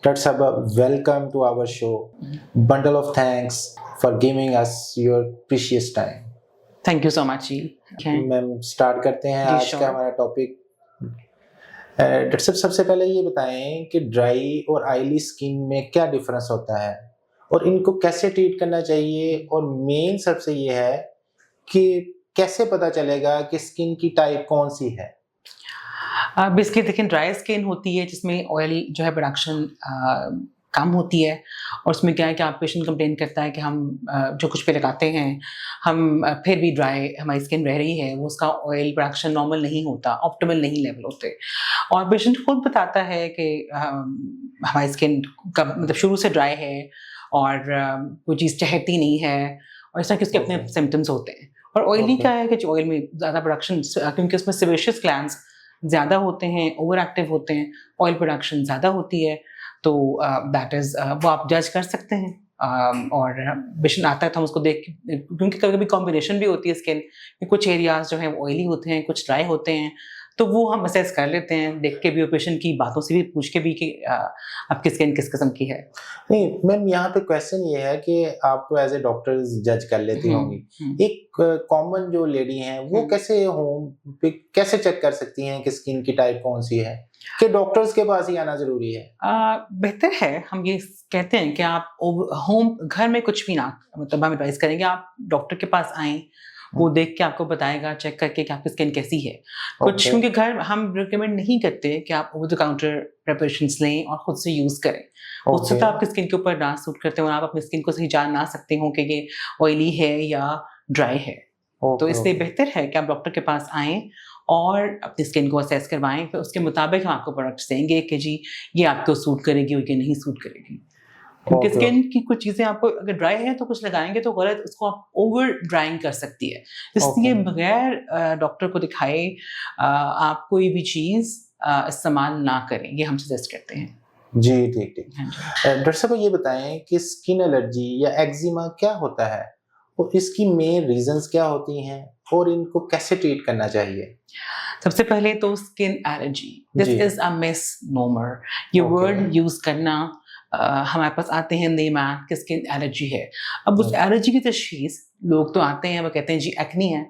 Dr. Sabha, welcome to our show. Bundle of thanks for giving us your precious time. Thank you so much जी। Ma'am start करते हैं जी, आज sure. का हमारा topic. Doctor साहब, सबसे पहले ये बताएं कि ड्राई और ऑयली स्किन में क्या डिफरेंस होता है और इनको कैसे ट्रीट करना चाहिए, और मेन सबसे ये है कि कैसे पता चलेगा कि स्किन की टाइप कौन सी है। बेसिकली देखिए, ड्राई स्किन होती है जिसमें ऑयल जो है प्रोडक्शन कम होती है, और उसमें क्या है कि आप पेशेंट कंप्लेन करता है कि हम जो कुछ पे लगाते हैं हम फिर भी ड्राई हमारी स्किन रह रही है, वो उसका ऑयल प्रोडक्शन नॉर्मल नहीं होता, ऑप्टिमल नहीं लेवल होते। और पेशेंट खुद बताता है कि हमारी स्किन कब मतलब शुरू से ड्राई है और कोई चीज़ चहती नहीं है, और इस तरह के उसके अपने Okay. सिम्टम्स होते हैं। और ऑयली Okay. क्या है कि ऑयल में ज़्यादा प्रोडक्शन, क्योंकि उसमें सेबेशियस ग्लैंड्स ज़्यादा होते हैं, ओवर एक्टिव होते हैं, ऑयल प्रोडक्शन ज़्यादा होती है, तो दैट इज़ वो आप जज कर सकते हैं। और पेशेंट आता है तो हम उसको देख के, क्योंकि कभी-कभी कॉम्बिनेशन भी होती है स्किन कि कुछ एरियाज़ जो हैं वो ऑयली होते हैं, कुछ ड्राई होते हैं, तो वो हम असेस कर लेते हैं देख के भी, और पेशेंट की बातों से भी पूछ के भी कि आपकी स्किन किस किस्म की है। नहीं मैम, यहाँ पे क्वेश्चन ये है कि आप तो एज ए डॉक्टर जज कर लेती होंगी, एक कॉमन जो लेडी हैं वो कैसे होम पे कैसे चेक कर सकती हैं कि स्किन की टाइप कौन सी है, कि डॉक्टर्स के पास ही आना जरूरी है? बेहतर है हम ये कहते हैं कि आप होम घर में कुछ भी ना, मतलब हम एडवाइस करेंगे आप डॉक्टर के पास आएँ, वो देख के आपको बताएगा चेक करके कि आपकी स्किन कैसी है। कुछ Okay. क्योंकि घर हम रिकमेंड नहीं करते कि आप ओवर द काउंटर प्रिपरेशंस लें और खुद से यूज़ करें। उससे Okay. तो आपकी स्किन के ऊपर ना सूट करते हो और आप अपनी स्किन को सही जान ना सकते हो कि ये ऑयली है या ड्राई है। तो Okay, इसलिए okay. बेहतर है कि आप डॉक्टर के पास आएँ और अपनी स्किन को असेस करवाएँ, फिर उसके मुताबिक हम आपको प्रोडक्ट्स देंगे कि जी ये आपको सूट करेगी और ये नहीं सूट करेगी। क्योंकि Okay. स्किन की कुछ चीज़ें आपको अगर ड्राई है तो कुछ लगाएँगे तो गलत, उसको आप ओवर ड्राइंग कर सकती है। इसलिए Okay. बगैर डॉक्टर को दिखाए आप कोई भी चीज़ इस्तेमाल ना करें, ये हम सजेस्ट करते हैं। जी, ठीक ठीक। हाँ जी। डॉक्टर साहब, ये बताएं कि स्किन एलर्जी या एक्जिमा क्या होता है और इसकी मेन रीजंस क्या होती हैं और इनको कैसे ट्रीट करना चाहिए? सबसे पहले तो स्किन एलर्जी, दिस जी। Is a misnomer. ये Okay. वर्ड यूज करना हमारे पास आते हैं नेमान कि स्किन एलर्जी है। अब उस एलर्जी की तशखीस, लोग तो आते हैं वो कहते हैं जी एक्नी है,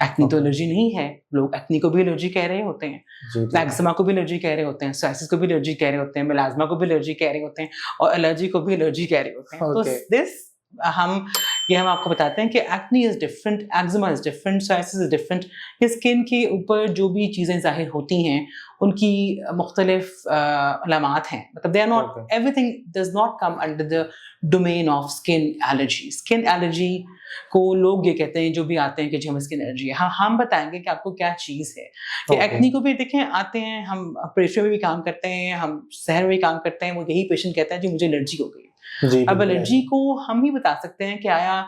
एक्नी तो Okay. एलर्जी नहीं है, लोग एक्नी को भी एलर्जी कह रहे होते हैं, जी जी। एक्जिमा को भी एलर्जी कह रहे होते हैं, सोरियासिस को भी एलर्जी कह रहे होते हैं, मेलाज्मा को भी एलर्जी कह रहे होते हैं, और एलर्जी को भी एलर्जी कह रहे होते हैं। तो Okay. दिस हम आपको बताते हैं कि acne is different, eczema is different, psoriasis is different. ये स्किन के ऊपर जो भी चीज़ें ज़ाहिर होती हैं उनकी मुख्तलिफ अलामात हैं, मतलब they are not Okay. Everything does not come under the domain of skin allergy. Skin allergy को लोग ये कहते हैं जो भी आते हैं कि जी हमें स्किन एलर्जी है। हाँ, हम बताएंगे कि आपको क्या चीज़ है। कि Okay. एक्नी को भी देखें, आते हैं, हम ऑपरेशन में भी काम करते हैं, हम शहर में भी काम करते हैं, वो यही पेशेंट कहता है जी मुझे एलर्जी हो गई। जी अब बिल्कुल एलर्जी ऐसे। को हम ही बता सकते हैं कि आया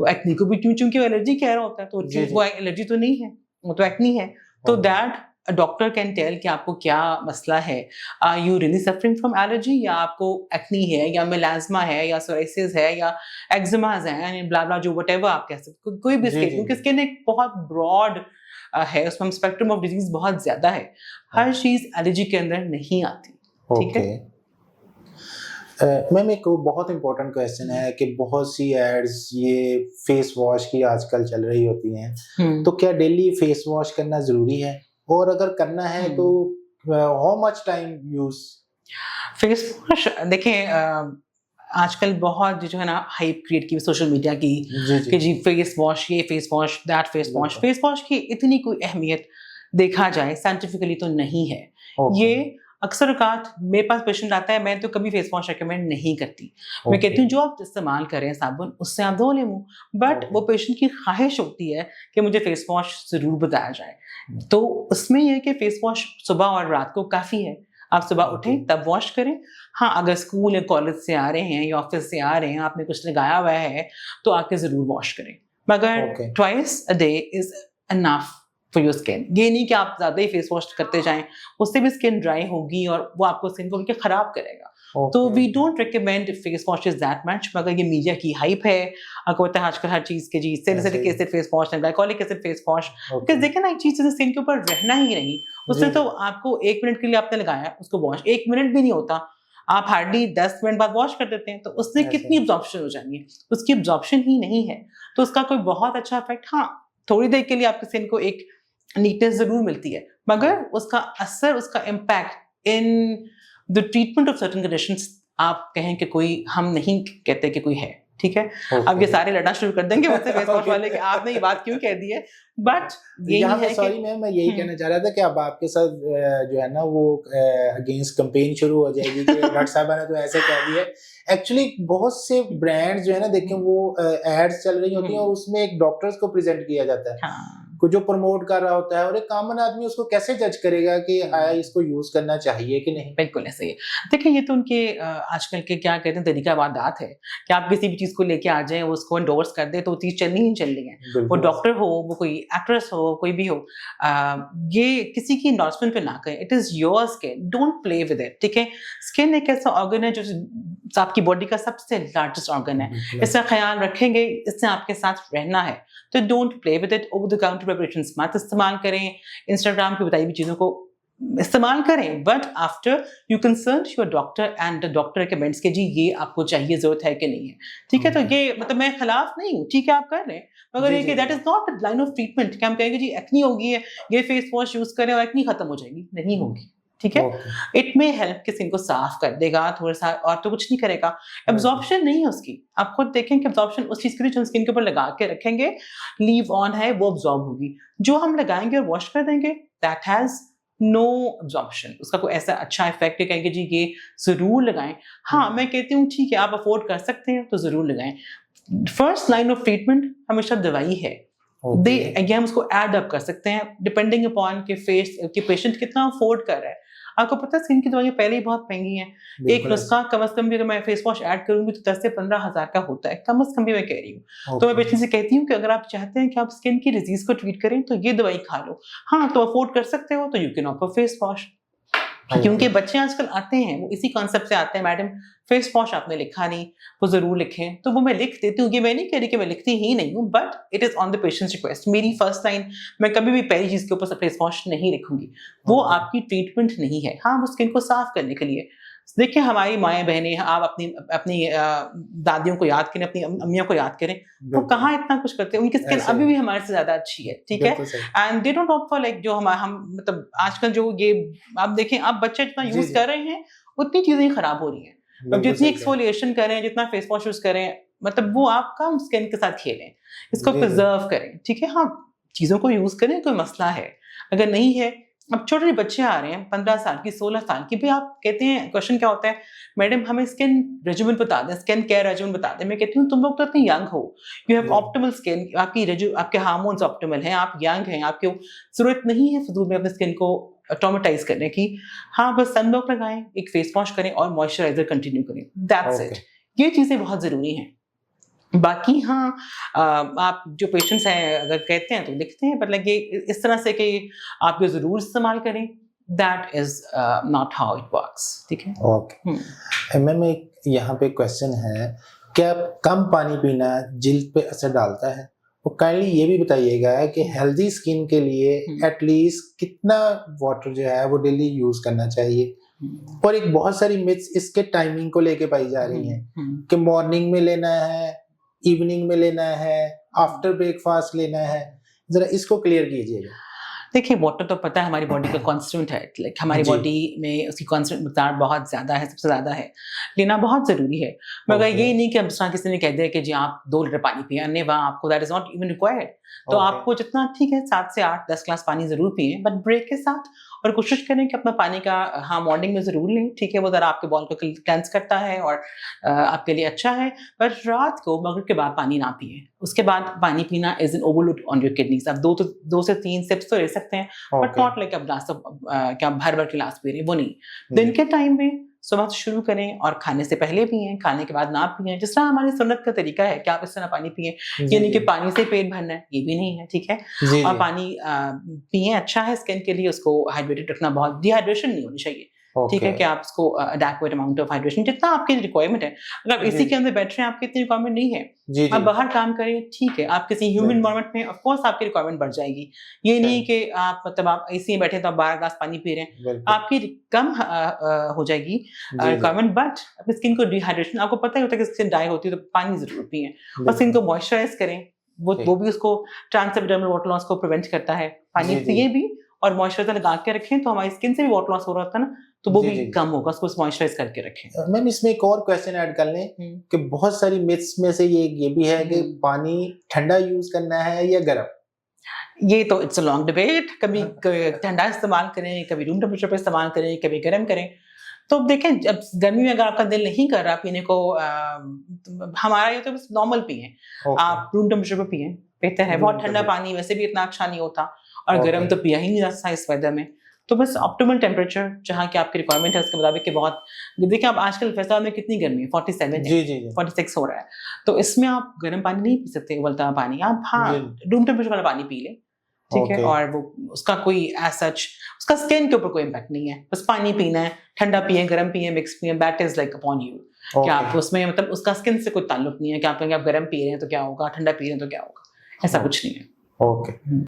वो एक्नी को भी क्यों, चूंकि वो एलर्जी कह रहा होता है तो जी जी। वो एलर्जी तो नहीं है, वो तो एक्नी है। तो Okay. That doctor can tell कि आपको क्या मसला है। Are you really suffering from allergy, या आपको एक्नी है या मेलाज्मा है या सोराइसिस है या एक्जिमाज है, ब्ला ब्ला, जो व्हाटएवर आप कह सकते हो, कोई भी जी स्किन, जी क्योंकि जी। स्किन एक बहुत ब्रॉड है, उसमें स्पेक्ट्रम ऑफ डिजीज बहुत ज्यादा है, हर चीज एलर्जी के अंदर नहीं आती। ठीक है। ओके। मैम, एक बहुत इम्पोर्टेंट क्वेश्चन है कि बहुत सी एड्स ये फेस वॉश की आजकल चल रही होती हैं, तो क्या डेली फेस वॉश करना ज़रूरी है, और अगर करना है तो how much time use? Face wash देखिए, आजकल बहुत जो है ना हाइप क्रिएट की सोशल मीडिया की जी जी। कि जी फेस वॉश, ये face wash, that face wash. बिल्कुल। फेस वॉश की इतनी कोई अहमियत देखा जाए साइंटिफिकली तो नहीं है। ओके। ये अक्सर औकात मेरे पास पेशेंट आता है, मैं तो कभी फेस वॉश रिकमेंड नहीं करती। मैं ओके। कहती हूँ जो आप इस्तेमाल करें साबुन, उससे आप धो लें मुँह, बट ओके। वो पेशेंट की ख्वाहिश होती है कि मुझे फेस वॉश ज़रूर बताया जाए। तो उसमें ये है कि फेस वॉश सुबह और रात को काफ़ी है। आप सुबह ओके। उठें तब वॉश करें। हाँ, अगर स्कूल या कॉलेज से आ रहे हैं या ऑफिस से आ रहे हैं, आपने कुछ लगाया हुआ है, तो आके ज़रूर वॉश करें। मगर okay. Twice a day is enough for your skin. ये नहीं कि आप ज़्यादा ही फेस वॉश करते जाएँ, उससे भी स्किन ड्राई होगी और वो आपको स्किन को बल्कि ख़राब करेगा। तो we don't recommend face washes that much, मगर ये मीडिया की हाइप है। आपको पता है आजकल हर चीज़ के जी salicylic acid face wash, glycolic acid face wash, okay. Because देखिए ना, एक चीज़ जैसे स्किन के ऊपर रहना ही नहीं। उससे जी। तो आपको 1 मिनट के लिए आपने लगाया उसको वॉश, 1 मिनट भी नहीं होता, आप हार्डली 10 मिनट बाद वॉश कर देते हैं, तो उससे कितनी एब्जॉर्प्शन हो जानी है, उसकी एब्जॉर्प्शन ही नहीं है, तो उसका कोई बहुत अच्छा इफेक्ट, हाँ थोड़ी देर के लिए आपके स्किन को एक नीटनेस जरूर मिलती है, मगर उसका असर, उसका impact in the treatment of certain conditions आप कहें कि कोई, हम नहीं कहते कि कोई है, ठीक है। अब ये सारे लड़ना शुरू कर देंगे मुझसे फेस वॉश वाले कि आपने ये बात क्यों कह दी है, बट यही है कि सॉरी मैम, मैं यही कहना चाह रहा था कि अब आपके साथ जो है ना वो अगेंस्ट कैंपेन शुरू हो जाएगी कि डॉक्टर साहब ने तो ऐसे कह दिया। एक्चुअली बहुत से ब्रांड्स जो है ना, देखें वो एड्स चल रही होती हैं और उसमें एक डॉक्टर्स को प्रेजेंट किया जाता है, हाँ। को जो प्रमोट कर रहा होता है, और एक कॉमन आदमी उसको कैसे जज करेगा कि आया इसको यूज करना चाहिए कि नहीं। बिल्कुल ऐसे ही देखिए, ये तो उनके आजकल के क्या कहते हैं तरीका वारदात है कि आप किसी भी चीज को लेके आ जाएं, उसको एंडोर्स कर दे तो वो चीज चलनी ही चलनी है, वो डॉक्टर हो, वो कोई एक्ट्रेस हो, कोई भी हो, ये किसी की एंडोर्समेंट पे ना करें। It is your skin, don't play with it, ठीक है। स्किन एक ऐसा ऑर्गन है जो आपकी बॉडी का सबसे लार्जेस्ट ऑर्गन है, इसका ख्याल रखेंगे, इससे आपके साथ रहना है, तो don't play with it. Over the counter preparations मत इस्तेमाल करें, इंस्टाग्राम पे बताई हुई चीज़ों को इस्तेमाल करें, but after you consult your doctor and the doctor recommends कि जी ये आपको चाहिए, जरूरत है कि नहीं है, ठीक है। तो ये मतलब मैं खिलाफ नहीं हूँ, ठीक है आप कर रहे हैं, मगर ये कि that is not line of treatment कि हम कहेंगे जी एक्नी होगी है, ये फेस वॉश यूज करें और एक्नी खत्म हो जाएगी, नहीं होगी, ठीक है। इट में हेल्प कि स्किन को साफ कर देगा थोड़ा सा, और तो कुछ नहीं करेगा। एब्जॉर्प्शन नहीं है उसकी, आप खुद देखें कि एब्जॉर्प्शन उस चीज के लिए जो हम स्किन के ऊपर लगा के रखेंगे, लीव ऑन है, वो एब्जॉर्ब होगी। जो हम लगाएंगे और वॉश कर देंगे, दैट हैज नो एब्जॉर्प्शन, उसका कोई ऐसा अच्छा इफेक्ट है कहेंगे जी ये जरूर लगाएं। हाँ मैं कहती हूँ ठीक है, आप अफोर्ड कर सकते हैं तो जरूर लगाएं। फर्स्ट लाइन ऑफ ट्रीटमेंट हमेशा दवाई है, हम उसको एड अप कर सकते हैं डिपेंडिंग अपॉन के फेस के पेशेंट कितना अफोर्ड कर रहा है। आपको पता है स्किन की दवाइयाँ पहले ही बहुत महंगी हैं, एक नुस्खा कम से कम भी अगर मैं फेस वॉश ऐड करूंगी तो 10 से 15 हज़ार का होता है, कम से कम भी मैं कह रही हूँ। तो मैं पेशेंट से कहती हूँ कि अगर आप चाहते हैं कि आप स्किन की डिजीज को ट्रीट करें तो ये दवाई खा लो, हाँ तो अफोर्ड कर सकते हो तो you can offer face wash. क्योंकि बच्चे आजकल आते हैं वो इसी कॉन्सेप्ट से आते हैं, मैडम फेस वॉश आपने लिखा नहीं, वो जरूर लिखें, तो वो मैं लिख देती हूँ। ये मैं नहीं कह रही कि मैं लिखती ही नहीं हूँ, but it is on the patients request. मेरी फर्स्ट लाइन, मैं कभी भी पहली चीज के ऊपर फेस वॉश नहीं लिखूंगी, वो आपकी ट्रीटमेंट नहीं है, हाँ वो स्किन को साफ करने के लिए। देखिए हमारी माएँ बहनें, आप अपनी अपनी दादियों को याद करें, अपनी अम्मियों को याद करें, वो कहाँ इतना कुछ करते हैं, उनकी स्किन अभी भी हमारे से ज्यादा अच्छी है, ठीक है। And they don't opt for like जो हम मतलब आजकल जो ये आप देखें, आप बच्चे जितना यूज कर रहे हैं उतनी चीजें खराब हो रही हैं। अब जितनी एक्सफोलिएशन करें, जितना फेस वॉश यूज करें, मतलब वो आपका स्किन के साथ खेलें, इसको प्रिजर्व करें, ठीक है। हाँ चीजों को यूज करें, कोई मसला है, अगर नहीं है। अब छोटे छोटे बच्चे आ रहे हैं 15 साल की, 16 साल की, भी आप कहते हैं क्वेश्चन क्या होता है, मैडम हमें स्किन रेजिमेंट बता दें, स्किन केयर रेजिमेंट बता दें। मैं कहती हूँ तुम लोग तो इतने यंग हो, यू हैव ऑप्टिमल स्किन, आपके हार्मोन्स ऑप्टिमल हैं, आप यंग हैं, आपको जरूरत नहीं है फजूल में अपने स्किन को ट्रॉमेटाइज करने की। हाँ बस सनब्लॉक लगाएं, एक फेस वॉश करें और मॉइस्चराइजर कंटिन्यू करें, दैट्स इट। ये चीजें बहुत जरूरी हैं। बाकी हाँ आप जो पेशेंट्स हैं अगर कहते हैं तो लिखते हैं, बट ये इस तरह से कि आप ये जरूर इस्तेमाल करें, that is not how it works, ठीक है। ओके मैम, एक यहाँ पे क्वेश्चन है, क्या कम पानी पीना जिल्द पे असर डालता है? तो काइंडली ये भी बताइएगा कि हेल्दी स्किन के लिए एटलीस्ट कितना वाटर जो है वो डेली यूज करना चाहिए। और एक बहुत सारी मिथ्स इसके टाइमिंग को लेके पाई जा रही हैं कि मॉर्निंग में लेना है, इवनिंग में लेना है, आफ्टर ब्रेकफास्ट लेना है, जरा इसको क्लियर कीजिएगा। देखिए वाटर तो पता है हमारी बॉडी का कॉन्स्टेंट है, लाइक हमारी बॉडी में उसकी कॉन्स्टेंट मिकदार बहुत ज़्यादा है, सबसे ज़्यादा है, लेना बहुत ज़रूरी है। मगर ये नहीं कि अब किसी ने कह दिया कि जी आप 2 लीटर पानी पिए, अन्य वहाँ आपको that is not even required. तो आपको जितना ठीक है 7 से 8 10 ग्लास पानी ज़रूर पिए, बट ब्रेक के साथ, और कोशिश करें कि अपना पानी का हाँ मॉर्निंग में ज़रूर लें, ठीक है, वो ज़रा आपके बॉल को क्लेंस करता है और आपके लिए अच्छा है। पर रात को मगरिब के बाद पानी ना पिए, उसके बाद पानी पीना is an overload on your kidneys. आप 2 से 3 सिप्स तो ले सकते हैं, बट नॉट लाइक अब ग्लास क्या भर गिलास पी रहे, वो नहीं। दिन के टाइम में सुबह से शुरू करें और खाने से पहले पिएं, खाने के बाद ना पिएं, जिस तरह हमारी सुन्नत का तरीका है कि आप इस तरह पानी पिएं, ये नहीं कि पानी से पेट भरना है, ये भी नहीं है, ठीक है। और पानी पिएं, अच्छा है स्किन के लिए, उसको हाइड्रेटेड रखना, बहुत डिहाइड्रेशन नहीं होनी चाहिए, ठीक है, ओके। कि आप उसको एडेक्वेट अमाउंट ऑफ हाइड्रेशन जितना आपकी रिक्वायरमेंट है। अगर आप जी, एसी के जी। अंदर बैठ रहे हैं, आपकी इतनी रिक्वायरमेंट नहीं है, जी, आप जी। बाहर काम करें, ठीक है, आप किसी ह्यूमन बिल्कुल। एनवायरनमेंट में ऑफ कोर्स आपकी रिक्वायरमेंट बढ़ जाएगी। ये नहीं कि आप मतलब आप एसी में बैठे तो आप 12 ग्लास पानी पी रहे हैं, बिल्कुल। आपकी कम हो जाएगी जी, जी। रिक्वायरमेंट, बट अपनी स्किन को डिहाइड्रेशन, आपको पता ही होता है कि स्किन ड्राई होती है तो पानी ज़रूर पिएँ और स्किन बिल्कुल। को मॉइस्चराइज़ करें। वो ठीक। भी उसको ट्रांसएपिडर्मल वाटर लॉस को प्रिवेंट करता है, पानी जी, जी। पिए भी और मॉइस्चराइज़र लगा के रखें, तो हमारी स्किन से भी वाटर लॉस हो रहा था ना, तो वो जी, भी जी। कम होगा, उसको मॉइस्चराइज़ करके रखें। मैम इसमें एक और क्वेश्चन ऐड कर लें हुँ। कि बहुत सारी मिथ्स में से ये भी है कि हुँ। पानी ठंडा यूज़ करना है या गरम? ये तो इट्स अ लॉन्ग डिबेट, कभी हाँ। ठंडा इस्तेमाल करें, कभी रूम टेम्परेचर पे इस्तेमाल करें, कभी गर्म करें। तो देखें, जब गर्मी में अगर आपका दिल नहीं कर रहा पीने को, हमारा ये तो बस नॉर्मल पिएँ, ओके। आप रूम टेम्परेचर पे पिएँ, बेहतर है। रूम बहुत ठंडा टेम्परेचर। पानी वैसे भी इतना अच्छा नहीं होता और ओके। गर्म तो पिया ही नहीं जा सकता इस वेदर में। तो बस ऑप्टिमल टेम्परेचर जहाँ की आपकी रिक्वायरमेंट है उसके मुताबिक कि बहुत, देखिए आप आजकल फैसलाबाद में कितनी गर्मी है, 47 है, जी, जी, जी। 46 हो रहा है। तो इसमें आप गर्म पानी नहीं पी सकते, उबलता हुआ पानी। आप हाँ, जी। रूम टेम्परेचर वाला पानी पी लें, ठीक है? ओके। और वो उसका कोई एज़ सच उसका स्किन के ऊपर कोई इम्पैक्ट नहीं है। बस पानी पीना है, ठंडा पिएँ, गरम पिएँ, मिक्स पिएँ, that is like upon you. कि आप ओके। उसमें मतलब उसका स्किन से कोई ताल्लुक नहीं है कि आप कहेंगे आप गरम पी रहे हैं तो क्या होगा, ठंडा पी रहे हैं तो क्या होगा, ऐसा ओके। कुछ नहीं है। ओके। हुँ।